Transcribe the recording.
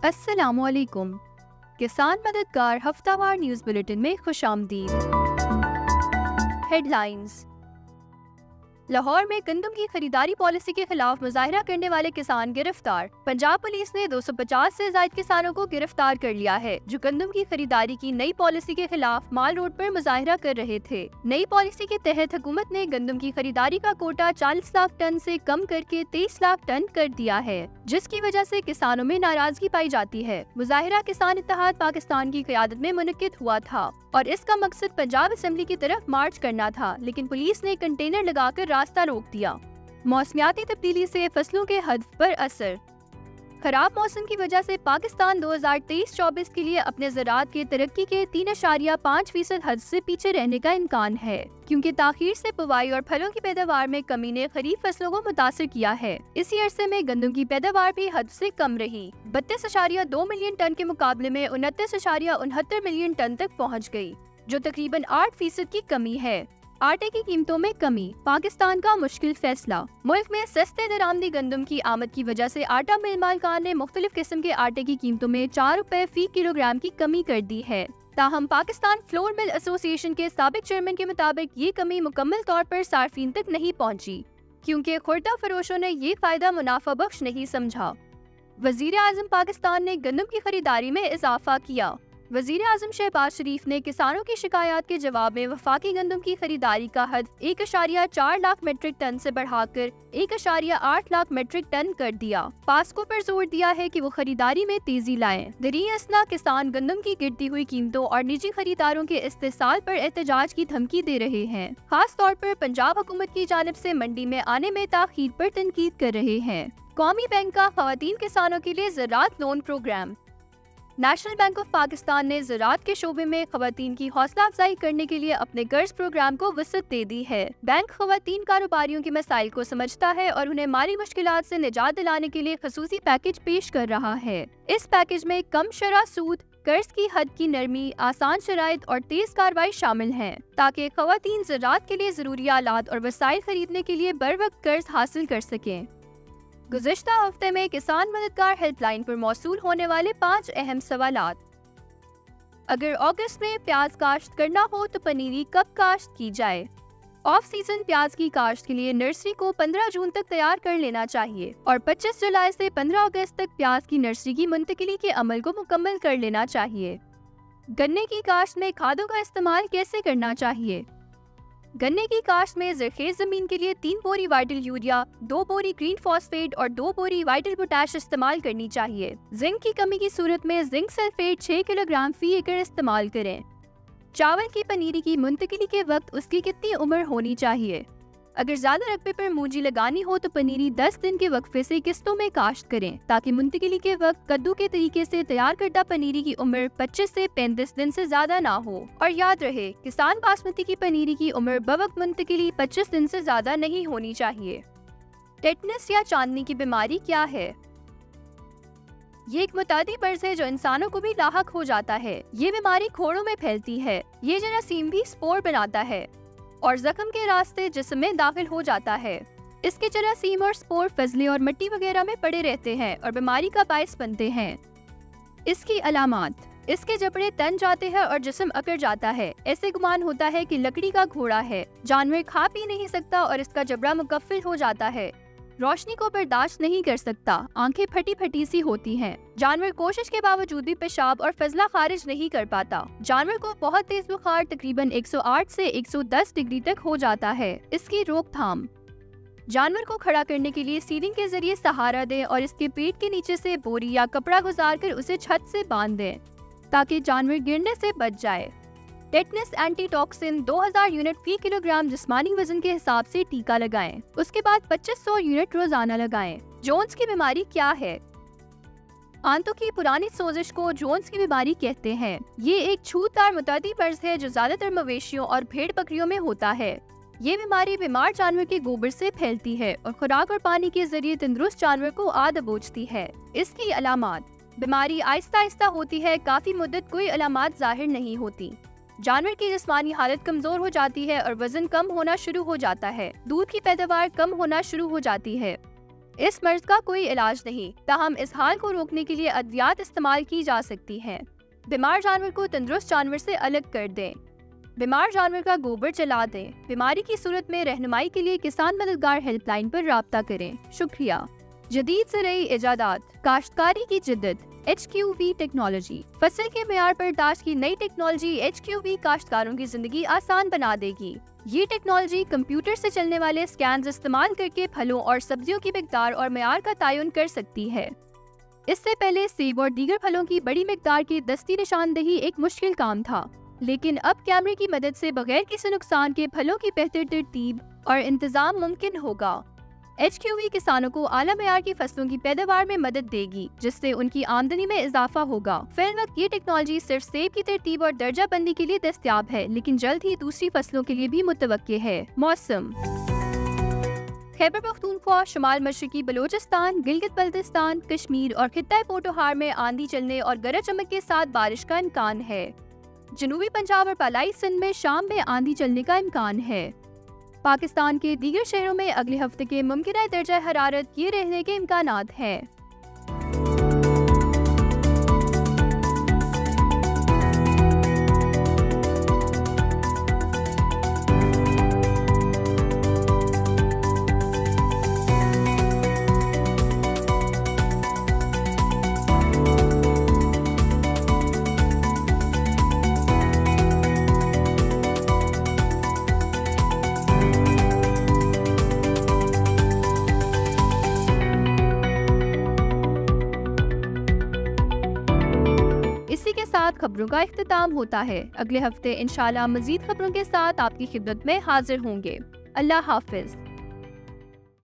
अस्सलामुअलैकुम। किसान मददगार हफ्तावार न्यूज़ बुलेटिन में खुशामदीद। हेडलाइंस। लाहौर में गंदम की खरीदारी पॉलिसी के खिलाफ मुजाहिरा करने वाले किसान गिरफ्तार। पंजाब पुलिस ने 250 से ज्यादा किसानों को गिरफ्तार कर लिया है जो गंदम की खरीदारी की नई पॉलिसी के खिलाफ माल रोड पर मुजाहिरा कर रहे थे। नई पॉलिसी के तहत हुकूमत ने गंदम की खरीदारी का कोटा 40 लाख टन से कम करके 23 लाख टन कर दिया है, जिसकी वजह से किसानों में नाराजगी पाई जाती है। मुजाहिरा किसान इत्तेहाद पाकिस्तान की क़यादत में मुनक्किद हुआ था और इसका मकसद पंजाब असेंबली की तरफ मार्च करना था, लेकिन पुलिस ने कंटेनर लगाकर रास्ता रोक दिया। मौसमियाती तब्दीली से फसलों के हद्फ पर असर। खराब मौसम की वजह से पाकिस्तान 2023-24 के लिए अपने ज़राअत के तरक्की के 3.5% हद से पीछे रहने का इम्कान है, क्योंकि ताखीर से बुवाई और फलों की पैदावार में कमी ने खरीफ फसलों को मुतासिर किया है। इसी अरसे में गंदम की पैदावार भी हद से कम रही, 32.2 मिलियन टन के मुकाबले में 29.69 मिलियन टन तक पहुँच गयी, जो तकरीबन 8% की कमी है। आटे की कीमतों में कमी। पाकिस्तान का मुश्किल फैसला। मुल्क में सस्ते दरामदी गंदम की आमद की वजह से आटा मिल मालिकान ने मुख्तलिफ किस्म के आटे की कीमतों में 4 रुपए फी किलोग्राम की कमी कर दी है। ताहम पाकिस्तान फ्लोर मिल एसोसिएशन के साबिक चेयरमैन के मुताबिक ये कमी मुकम्मल तौर पर सार्फिन तक नहीं पहुंची, क्योंकि खुर्दा फरोशों ने ये फायदा मुनाफा बख्श नहीं समझा। वजीर आजम पाकिस्तान ने गंदम की खरीदारी में इजाफा किया। वजीर आजम शहबाज शरीफ ने किसानों की शिकायत के जवाब में वफाकी गंदम की खरीदारी का हद 1.4 लाख मीट्रिक टन से बढ़ाकर 1.8 लाख मीट्रिक टन कर दिया। पास्को पर जोर दिया है कि वो खरीदारी में तेजी लाएं। दरी असना किसान गंदम की गिरती हुई कीमतों और निजी खरीदारों के इस्तेसाल पर एहतजाज की धमकी दे रहे हैं। खास तौर पर पंजाब हुकूमत की जानिब से मंडी में आने में ताखीर पर तनकीद कर रहे हैं। कौमी बैंक का खवातीन किसानों के लिए ज़राअत loan program. National bank of Pakistan ने ज़राअत के शोबे में खवातीन की हौसला अफजाई करने के लिए अपने कर्ज प्रोग्राम को वसअत दे दी है। बैंक खवातीन कारोबारियों के मसाइल को समझता है और उन्हें माली मुश्किलात से निजात दिलाने के लिए खसूसी पैकेज पेश कर रहा है। इस पैकेज में कम शरह सूद, कर्ज की हद की नरमी, आसान शराइत और तेज कार्रवाई शामिल हैं, ताकि खवातीन ज़राअत के लिए ज़रूरी आलात और वसाइल खरीदने के लिए बर वक्त कर्ज हासिल कर सकें। गुज़िश्ता हफ्ते में किसान मददगार हेल्पलाइन पर मौसूल होने वाले 5 अहम सवालात। अगर अगस्त में प्याज काश्त करना हो तो पनीरी कब काश्त की जाए? ऑफ सीजन प्याज की काश्त के लिए नर्सरी को 15 जून तक तैयार कर लेना चाहिए और 25 जुलाई से 15 अगस्त तक प्याज की नर्सरी की मुंतकिली के अमल को मुकम्मल कर लेना चाहिए। गन्ने की काश्त में खादों का इस्तेमाल कैसे करना चाहिए? गन्ने की काश्त में ज़रखेज़ ज़मीन के लिए 3 बोरी वाइटल यूरिया, 2 बोरी ग्रीन फॉस्फेट और 2 बोरी वाइटल पोटैश इस्तेमाल करनी चाहिए। जिंक की कमी की सूरत में जिंक सल्फेट 6 किलोग्राम फी एकड़ इस्तेमाल करें। चावल की पनीरी की मुंतकिली के वक्त उसकी कितनी उम्र होनी चाहिए? अगर ज्यादा रकबे पर मूंजी लगानी हो तो पनीरी 10 दिन के वक्फे से किस्तों में काश्त करें, ताकि मुंतकिली के वक्त कद्दू के तरीके से तैयार करदा पनीरी की उम्र 25 से 35 दिन से ज्यादा ना हो। और याद रहे, किसान बासमती की पनीरी की उम्र बवक्त मुंतकिली 25 दिन से ज्यादा नहीं होनी चाहिए। टेटनस या चांदनी की बीमारी क्या है? ये एक मुतादी मर्ज है जो इंसानों को भी लाहक हो जाता है। ये बीमारी खोड़ों में फैलती है। ये जरासीम भी स्पोर बनाता है और जख्म के रास्ते जिस्म में दाखिल हो जाता है। इसके जरासीम और स्पोर फजले और मिट्टी वगैरह में पड़े रहते हैं और बीमारी का बायस बनते हैं। इसकी अलामात। इसके जबड़े तन जाते हैं और जिस्म अकड़ जाता है। ऐसे गुमान होता है कि लकड़ी का घोड़ा है। जानवर खा पी नहीं सकता और इसका जबड़ा मुकफ्फल हो जाता है। रोशनी को बर्दाश्त नहीं कर सकता। आंखें फटी फटी सी होती हैं। जानवर कोशिश के बावजूद भी पेशाब और फजला खारिज नहीं कर पाता। जानवर को बहुत तेज बुखार तकरीबन 108 से 110 डिग्री तक हो जाता है। इसकी रोकथाम। जानवर को खड़ा करने के लिए सीलिंग के जरिए सहारा दें और इसके पेट के नीचे से बोरी या कपड़ा गुजार कर उसे छत से बांध दें, ताकि जानवर गिरने से बच जाए। टेटनस एंटीटॉक्सिन 2000 यूनिट फी किलोग्राम जिस्मानी वजन के हिसाब से टीका लगाएं। उसके बाद 2500 यूनिट रोजाना लगाएं। जोन्स की बीमारी क्या है? आंतों की पुरानी सोजिश को जोन्स की बीमारी कहते हैं। ये एक छूतदार मुतादी मर्ज है जो ज्यादातर मवेशियों और भेड़ बकरियों में होता है। ये बीमारी बीमार जानवर के गोबर से फैलती है और खुराक और पानी के जरिए तंदुरुस्त जानवर को आ दबोचती है। इसकी अलामात। बीमारी आहिस्ता आहिस्ता होती है। काफी मुद्दत कोई अलामात जाहिर नहीं होती। जानवर की जिस्मानी हालत कमजोर हो जाती है और वजन कम होना शुरू हो जाता है। दूध की पैदावार कम होना शुरू हो जाती है। इस मर्ज का कोई इलाज नहीं, ताहम इस हाल को रोकने के लिए अद्वियात इस्तेमाल की जा सकती हैं। बीमार जानवर को तंदुरुस्त जानवर से अलग कर दें। बीमार जानवर का गोबर जला दें। बीमारी की सूरत में रहनुमाई के लिए किसान मददगार हेल्पलाइन पर राब्ता करें। शुक्रिया। जदीद ज़राई इजादात, काश्तकारी की जिद्दत, HQV टेक्नोलॉजी। फसल के मेयार पर ताज की नई टेक्नोलॉजी HQV काश्तकारों की जिंदगी आसान बना देगी। ये टेक्नोलॉजी कंप्यूटर से चलने वाले स्कैन्स इस्तेमाल करके फलों और सब्जियों की मिकदार और मेयार का तयन कर सकती है। इससे पहले सेब और दीगर फलों की बड़ी मिकदार की दस्ती निशानदही एक मुश्किल काम था, लेकिन अब कैमरे की मदद से बगैर किसी नुकसान के फलों की बेहतर तरतीब और इंतजाम मुमकिन होगा। HQV किसानों को आला मेयार की फसलों की पैदावार में मदद देगी, जिससे उनकी आमदनी में इजाफा होगा। फिलहाल ये टेक्नोलॉजी सिर्फ सेब की तरतीब और दर्जा बंदी के लिए दस्तयाब है, लेकिन जल्द ही दूसरी फसलों के लिए भी मुतवक्के है। मौसम। खैबर पख्तूनख्वा, शुमाल मशरकी बलोचिस्तान, गिलगित बल्तिस्तान, कश्मीर और खित्ता पोटोहार में आंधी चलने और गरज चमक के साथ बारिश का इम्कान है। जनूबी पंजाब और पलाई सिंध में शाम में आंधी चलने का इम्कान है। पाकिस्तान के दीगर शहरों में अगले हफ्ते के मुमकिन दर्जा हरारत ये रहने के इम्कानात हैं। इसी के साथ खबरों का इख्तिताम होता है। अगले हफ्ते इंशाल्लाह मजीद खबरों के साथ आपकी खिदमत में हाजिर होंगे। अल्लाह हाफिज।